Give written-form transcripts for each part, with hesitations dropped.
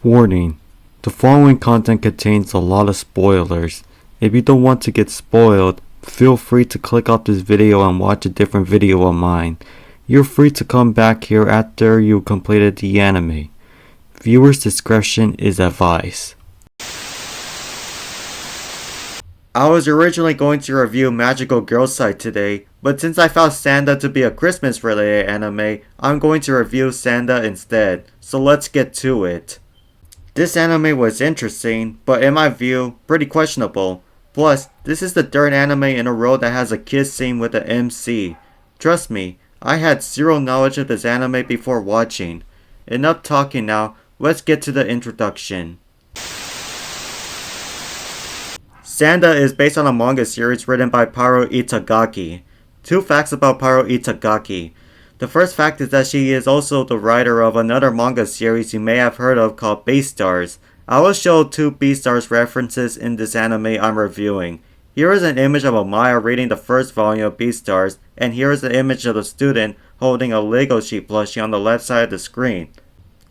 Warning: the following content contains a lot of spoilers. If you don't want to get spoiled, feel free to click off this video and watch a different video of mine. You're free to come back here after you completed the anime. Viewers' discretion is advised. I was originally going to review Magical Girl Side today, but since I found Sanda to be a Christmas related anime, I'm going to review Sanda instead, so let's get to it. This anime was interesting, but in my view, pretty questionable. Plus, this is the third anime in a row that has a kiss scene with the MC. Trust me, I had zero knowledge of this anime before watching. Enough talking now, let's get to the introduction. Sanda is based on a manga series written by Paro Itagaki. Two facts about Paro Itagaki. The first fact is that she is also the writer of another manga series you may have heard of called Beastars. I will show two Beastars references in this anime I'm reviewing. Here is an image of Amaya reading the first volume of Beastars, and here is the image of the student holding a Lego sheet plushie on the left side of the screen.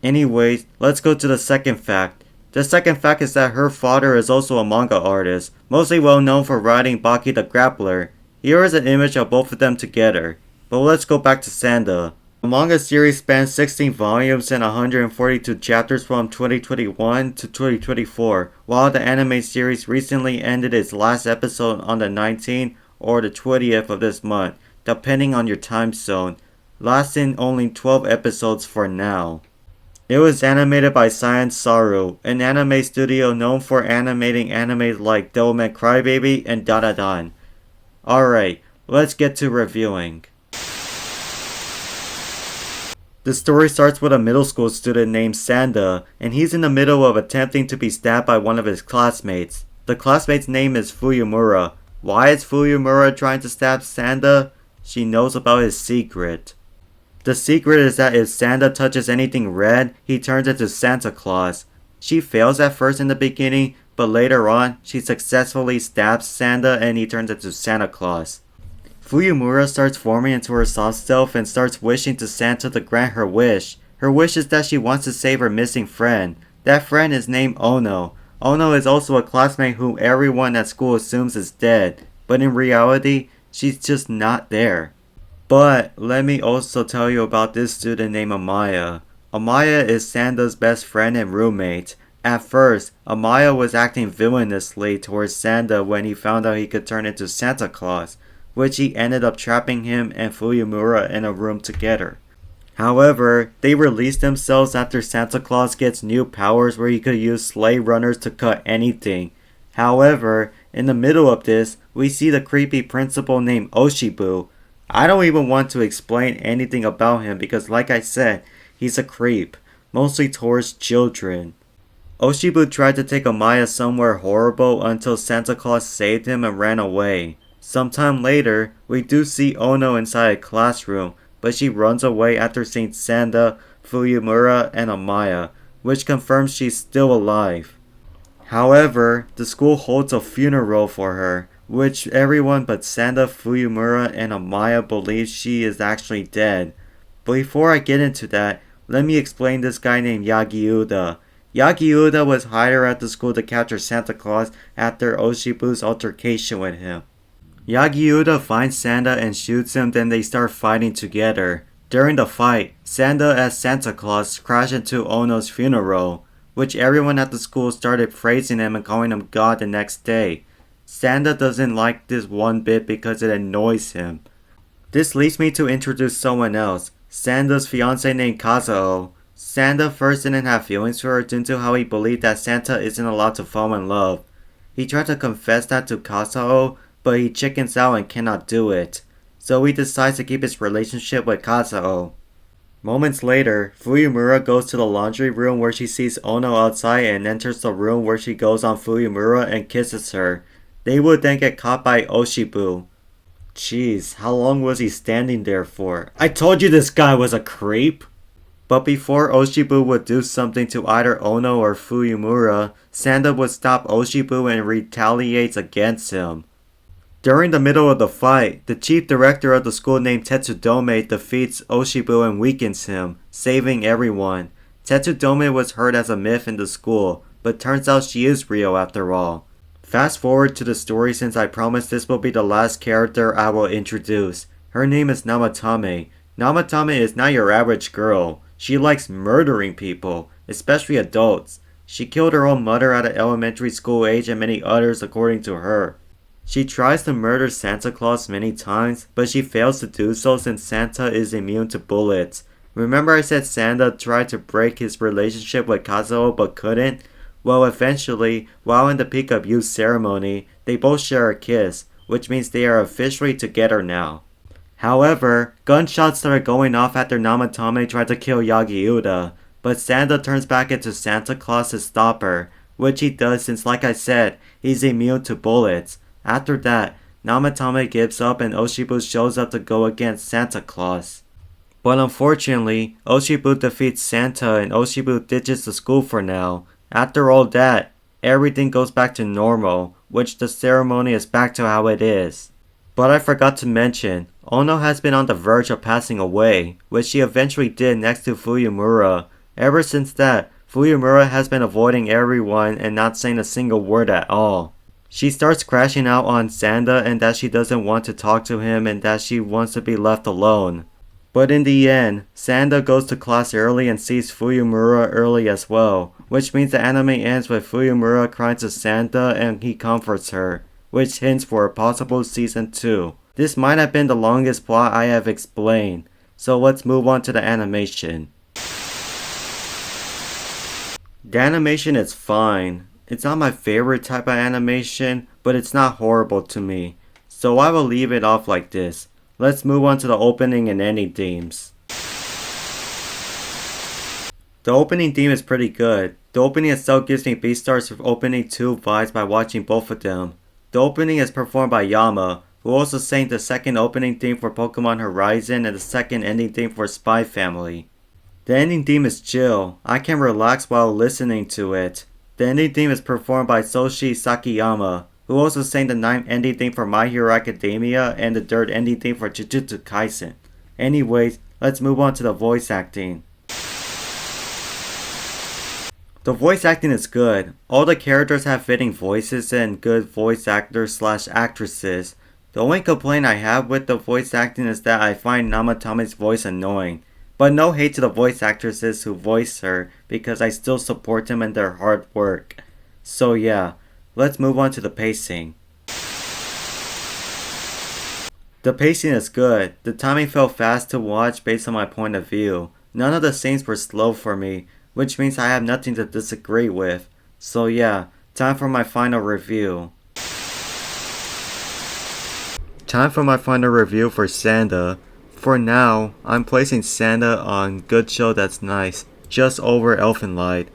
Anyways, let's go to the second fact. The second fact is that her father is also a manga artist, mostly well known for writing Baki the Grappler. Here is an image of both of them together. But let's go back to Sanda. The manga series spans 16 volumes and 142 chapters from 2021 to 2024, while the anime series recently ended its last episode on the 19th or the 20th of this month, depending on your time zone, lasting only 12 episodes for now. It was animated by Science Saru, an anime studio known for animating animes like Devilman Crybaby and Dadadan. Alright, let's get to reviewing. The story starts with a middle school student named Sanda, and he's in the middle of attempting to be stabbed by one of his classmates. The classmate's name is Fuyumura. Why is Fuyumura trying to stab Sanda? She knows about his secret. The secret is that if Sanda touches anything red, he turns into Santa Claus. She fails at first in the beginning, but later on, she successfully stabs Sanda and he turns into Santa Claus. Fuyumura starts forming into her soft self and starts wishing to Santa to grant her wish. Her wish is that she wants to save her missing friend. That friend is named Ono. Ono is also a classmate who everyone at school assumes is dead, but in reality, she's just not there. But let me also tell you about this student named Amaya. Amaya is Sanda's best friend and roommate. At first, Amaya was acting villainously towards Sanda when he found out he could turn into Santa Claus, which he ended up trapping him and Fuyumura in a room together. However, they released themselves after Santa Claus gets new powers where he could use sleigh runners to cut anything. However, in the middle of this, we see the creepy principal named Oshibu. I don't even want to explain anything about him because like I said, he's a creep, mostly towards children. Oshibu tried to take Amaya somewhere horrible until Santa Claus saved him and ran away. Sometime later, we do see Ono inside a classroom, but she runs away after seeing Sanda, Fuyumura, and Amaya, which confirms she's still alive. However, the school holds a funeral for her, which everyone but Sanda, Fuyumura, and Amaya believes she is actually dead. But before I get into that, let me explain this guy named Yagiuda. Yagiuda was hired at the school to capture Santa Claus after Oshibu's altercation with him. Yagiuda finds Sanda and shoots him, then they start fighting together. During the fight, Sanda as Santa Claus crashed into Ono's funeral, which everyone at the school started praising him and calling him God the next day. Sanda doesn't like this one bit because it annoys him. This leads me to introduce someone else, Sanda's fiance named Kazuo. Sanda first didn't have feelings for her due to how he believed that Santa isn't allowed to fall in love. He tried to confess that to Kazuo, but he chickens out and cannot do it. So he decides to keep his relationship with Kazuo. Moments later, Fuyumura goes to the laundry room where she sees Ono outside and enters the room where she goes on Fuyumura and kisses her. They would then get caught by Oshibu. Jeez, how long was he standing there for? I told you this guy was a creep! But before Oshibu would do something to either Ono or Fuyumura, Sanda would stop Oshibu and retaliates against him. During the middle of the fight, the chief director of the school named Tetsudome defeats Oshibu and weakens him, saving everyone. Tetsudome was heard as a myth in the school, but turns out she is real after all. Fast forward to the story since I promised this will be the last character I will introduce. Her name is Namatame. Namatame is not your average girl. She likes murdering people, especially adults. She killed her own mother at an elementary school age and many others according to her. She tries to murder Santa Claus many times, but she fails to do so since Santa is immune to bullets. Remember I said Sanda tried to break his relationship with Kazuo but couldn't? Well, eventually, while in the peak of youth ceremony, they both share a kiss, which means they are officially together now. However, gunshots started going off after Namatame tried to kill Yagiuda, but Sanda turns back into Santa Claus to stop her, which he does since like I said, he's immune to bullets. After that, Namatame gives up and Oshibu shows up to go against Santa Claus. But unfortunately, Oshibu defeats Santa and Oshibu ditches the school for now. After all that, everything goes back to normal, which the ceremony is back to how it is. But I forgot to mention, Ono has been on the verge of passing away, which she eventually did next to Fuyumura. Ever since that, Fuyumura has been avoiding everyone and not saying a single word at all. She starts crashing out on Sanda and that she doesn't want to talk to him and that she wants to be left alone. But in the end, Sanda goes to class early and sees Fuyumura early as well, which means the anime ends with Fuyumura crying to Santa and he comforts her, which hints for a possible season 2. This might have been the longest plot I have explained, so let's move on to the animation. The animation is fine. It's not my favorite type of animation, but it's not horrible to me, so I will leave it off like this. Let's move on to the opening and ending themes. The opening theme is pretty good. The opening itself gives me Beastars Opening 2 vibes by watching both of them. The opening is performed by Yama, who also sang the second opening theme for Pokemon Horizon and the second ending theme for Spy Family. The ending theme is chill. I can relax while listening to it. The ending theme is performed by Soshi Sakiyama, who also sang the 9th ending theme for My Hero Academia and the 3rd ending theme for Jujutsu Kaisen. Anyways, let's move on to the voice acting. The voice acting is good. All the characters have fitting voices and good voice actors / actresses. The only complaint I have with the voice acting is that I find Namatame's voice annoying. But no hate to the voice actresses who voice her because I still support them in their hard work. So yeah, let's move on to the pacing. The pacing is good. The timing felt fast to watch based on my point of view. None of the scenes were slow for me, which means I have nothing to disagree with. So yeah, time for my final review. Time for my final review for Sanda. For now, I'm placing Sanda on Good Show That's Nice, just over Elfen Light.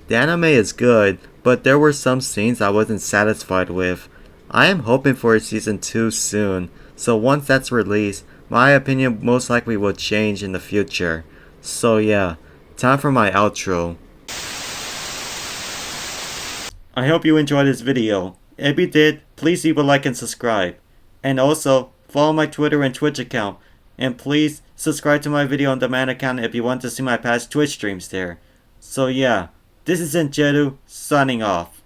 The anime is good, but there were some scenes I wasn't satisfied with. I am hoping for a season 2 soon, so once that's released, my opinion most likely will change in the future. So yeah, time for my outro. I hope you enjoyed this video. If you did, please leave a like and subscribe. And also, follow my Twitter and Twitch account. And please subscribe to my video on demand account if you want to see my past Twitch streams there. So yeah, this is Enjeru signing off.